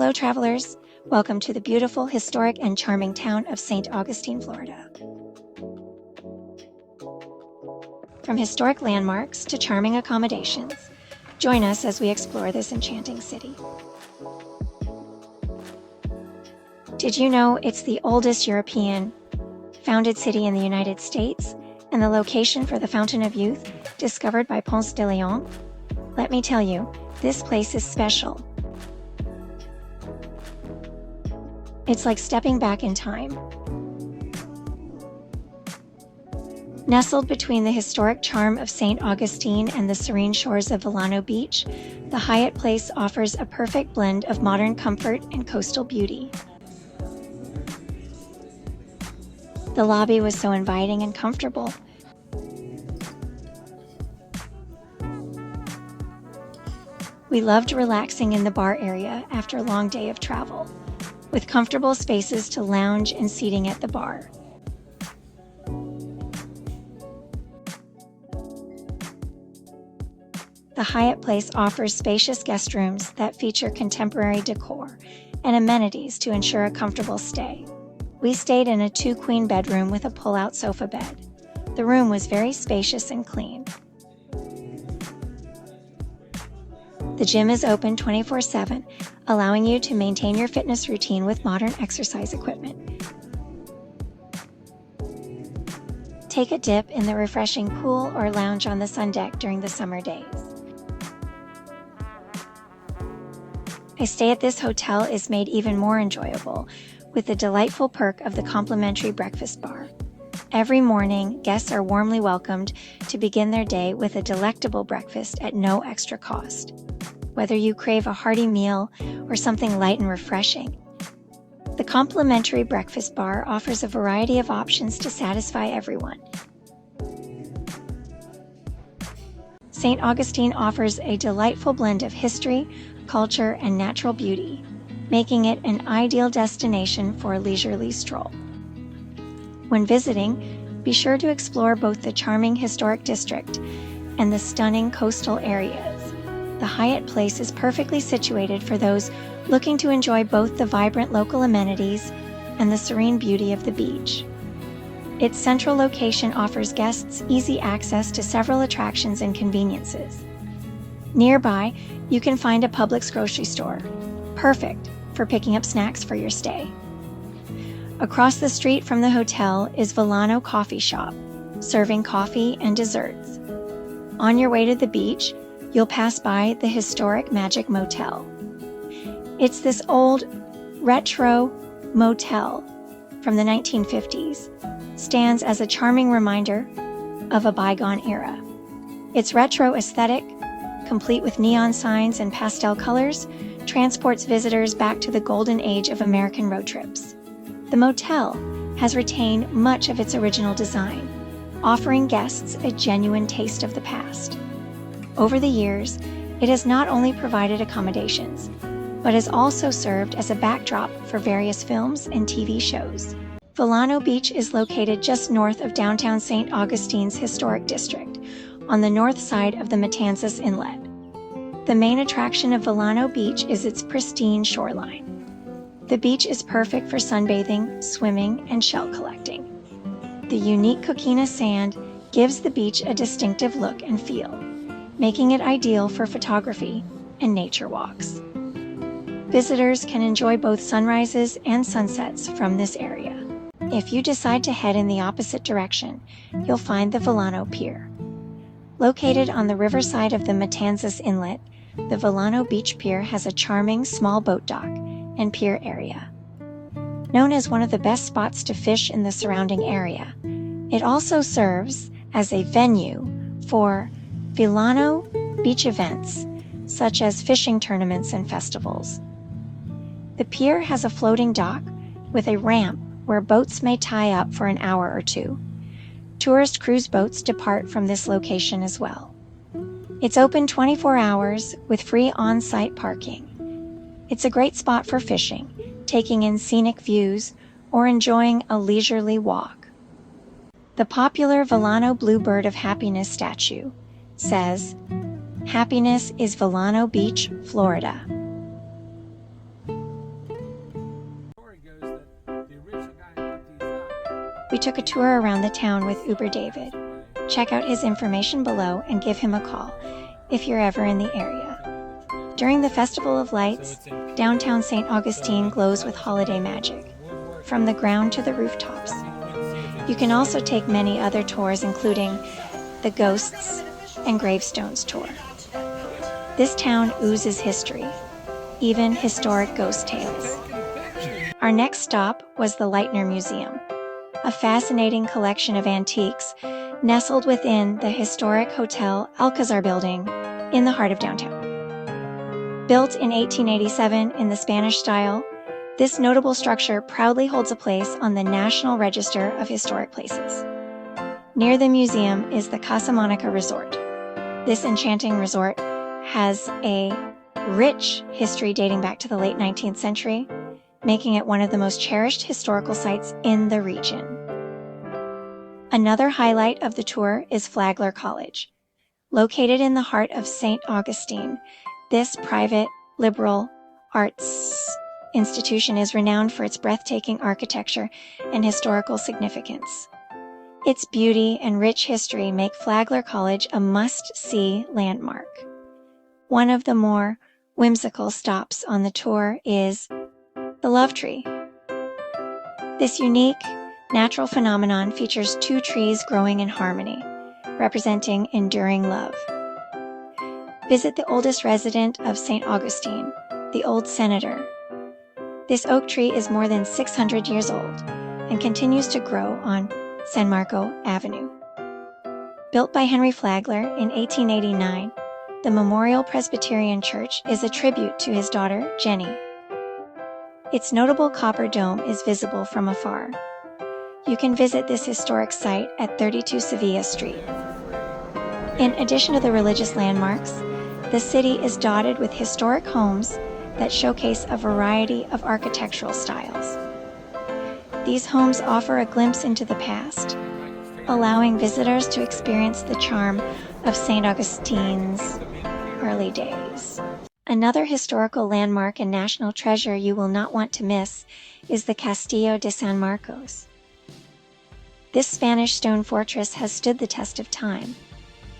Hello, travelers. Welcome to the beautiful, historic, and charming town of St. Augustine, Florida. From historic landmarks to charming accommodations, join us as we explore this enchanting city. Did you know it's the oldest European founded city in the United States and the location for the Fountain of Youth discovered by Ponce de Leon? Let me tell you, this place is special. It's like stepping back in time. Nestled between the historic charm of St. Augustine and the serene shores of Vilano Beach, the Hyatt Place offers a perfect blend of modern comfort and coastal beauty. The lobby was so inviting and comfortable. We loved relaxing in the bar area after a long day of travel, with comfortable spaces to lounge and seating at the bar. The Hyatt Place offers spacious guest rooms that feature contemporary decor and amenities to ensure a comfortable stay. We stayed in a 2-queen bedroom with a pull-out sofa bed. The room was very spacious and clean. The gym is open 24/7, allowing you to maintain your fitness routine with modern exercise equipment. Take a dip in the refreshing pool or lounge on the sun deck during the summer days. A stay at this hotel is made even more enjoyable with the delightful perk of the complimentary breakfast bar. Every morning, guests are warmly welcomed to begin their day with a delectable breakfast at no extra cost. Whether you crave a hearty meal or something light and refreshing, the complimentary breakfast bar offers a variety of options to satisfy everyone. St. Augustine offers a delightful blend of history, culture, and natural beauty, making it an ideal destination for a leisurely stroll. When visiting, be sure to explore both the charming historic district and the stunning coastal areas. The Hyatt Place is perfectly situated for those looking to enjoy both the vibrant local amenities and the serene beauty of the beach. Its central location offers guests easy access to several attractions and conveniences. Nearby, you can find a Publix grocery store, perfect for picking up snacks for your stay. Across the street from the hotel is Vilano Coffee Shop, serving coffee and desserts. On your way to the beach, you'll pass by the historic Magic Motel. It's this old, retro motel from the 1950s, stands as a charming reminder of a bygone era. Its retro aesthetic, complete with neon signs and pastel colors, transports visitors back to the golden age of American road trips. The motel has retained much of its original design, offering guests a genuine taste of the past. Over the years, it has not only provided accommodations, but has also served as a backdrop for various films and TV shows. Vilano Beach is located just north of downtown St. Augustine's historic district, on the north side of the Matanzas Inlet. The main attraction of Vilano Beach is its pristine shoreline. The beach is perfect for sunbathing, swimming, and shell collecting. The unique coquina sand gives the beach a distinctive look and feel, making it ideal for photography and nature walks. Visitors can enjoy both sunrises and sunsets from this area. If you decide to head in the opposite direction, you'll find the Vilano Pier. Located on the riverside of the Matanzas Inlet, the Vilano Beach Pier has a charming small boat dock and pier area. Known as one of the best spots to fish in the surrounding area, it also serves as a venue for Vilano Beach events, such as fishing tournaments and festivals. The pier has a floating dock with a ramp where boats may tie up for an hour or two. Tourist cruise boats depart from this location as well. It's open 24 hours with free on-site parking. It's a great spot for fishing, taking in scenic views, or enjoying a leisurely walk. The popular Vilano Bluebird of Happiness statue says, "Happiness is Vilano Beach, Florida." We took a tour around the town with Uber David. Check out his information below and give him a call if you're ever in the area. During the Festival of Lights, downtown St. Augustine glows with holiday magic, from the ground to the rooftops. You can also take many other tours, including the Ghosts and Gravestones tour. This town oozes history, even historic ghost tales. Our next stop was the Lightner Museum, a fascinating collection of antiques nestled within the historic Hotel Alcazar building in the heart of downtown. Built in 1887 in the Spanish style, this notable structure proudly holds a place on the National Register of Historic Places. Near the museum is the Casa Monica Resort. This enchanting resort has a rich history dating back to the late 19th century, making it one of the most cherished historical sites in the region. Another highlight of the tour is Flagler College. Located in the heart of St. Augustine, this private, liberal arts institution is renowned for its breathtaking architecture and historical significance. Its beauty and rich history make Flagler College a must-see landmark. One of the more whimsical stops on the tour is the Love Tree. This unique natural phenomenon features two trees growing in harmony, representing enduring love. Visit the oldest resident of St. Augustine, the Old Senator. This oak tree is more than 600 years old and continues to grow on San Marco Avenue. Built by Henry Flagler in 1889, the Memorial Presbyterian Church is a tribute to his daughter, Jenny. Its notable copper dome is visible from afar. You can visit this historic site at 32 Sevilla Street. In addition to the religious landmarks, the city is dotted with historic homes that showcase a variety of architectural styles. These homes offer a glimpse into the past, allowing visitors to experience the charm of St. Augustine's early days. Another historical landmark and national treasure you will not want to miss is the Castillo de San Marcos. This Spanish stone fortress has stood the test of time,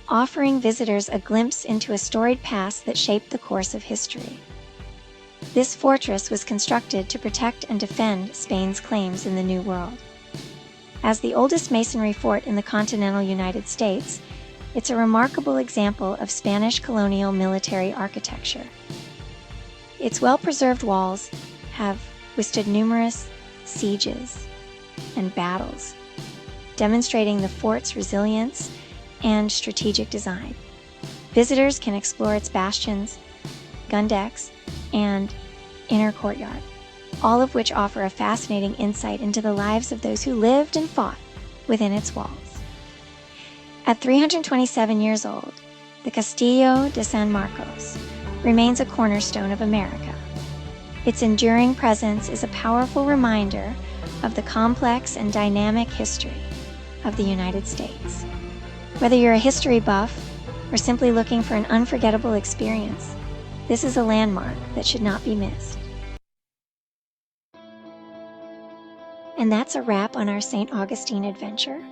offering visitors a glimpse into a storied past that shaped the course of history. This fortress was constructed to protect and defend Spain's claims in the New World. As the oldest masonry fort in the continental United States, it's a remarkable example of Spanish colonial military architecture. Its well-preserved walls have withstood numerous sieges and battles, demonstrating the fort's resilience and strategic design. Visitors can explore its bastions, gun decks, and inner courtyard, all of which offer a fascinating insight into the lives of those who lived and fought within its walls. At 327 years old, the Castillo de San Marcos remains a cornerstone of America. Its enduring presence is a powerful reminder of the complex and dynamic history of the United States. Whether you're a history buff or simply looking for an unforgettable experience, this is a landmark that should not be missed. And that's a wrap on our St. Augustine adventure.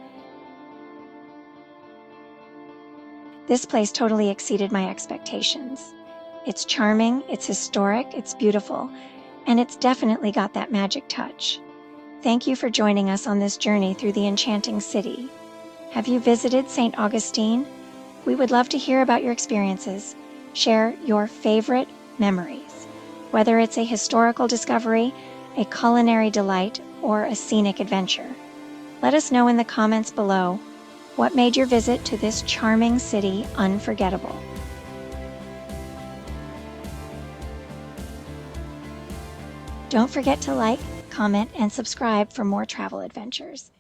This place totally exceeded my expectations. It's charming, it's historic, it's beautiful, and it's definitely got that magic touch. Thank you for joining us on this journey through the enchanting city. Have you visited St. Augustine? We would love to hear about your experiences. Share your favorite memories, whether it's a historical discovery, a culinary delight, or a scenic adventure. Let us know in the comments below what made your visit to this charming city unforgettable. Don't forget to like, comment, and subscribe for more travel adventures.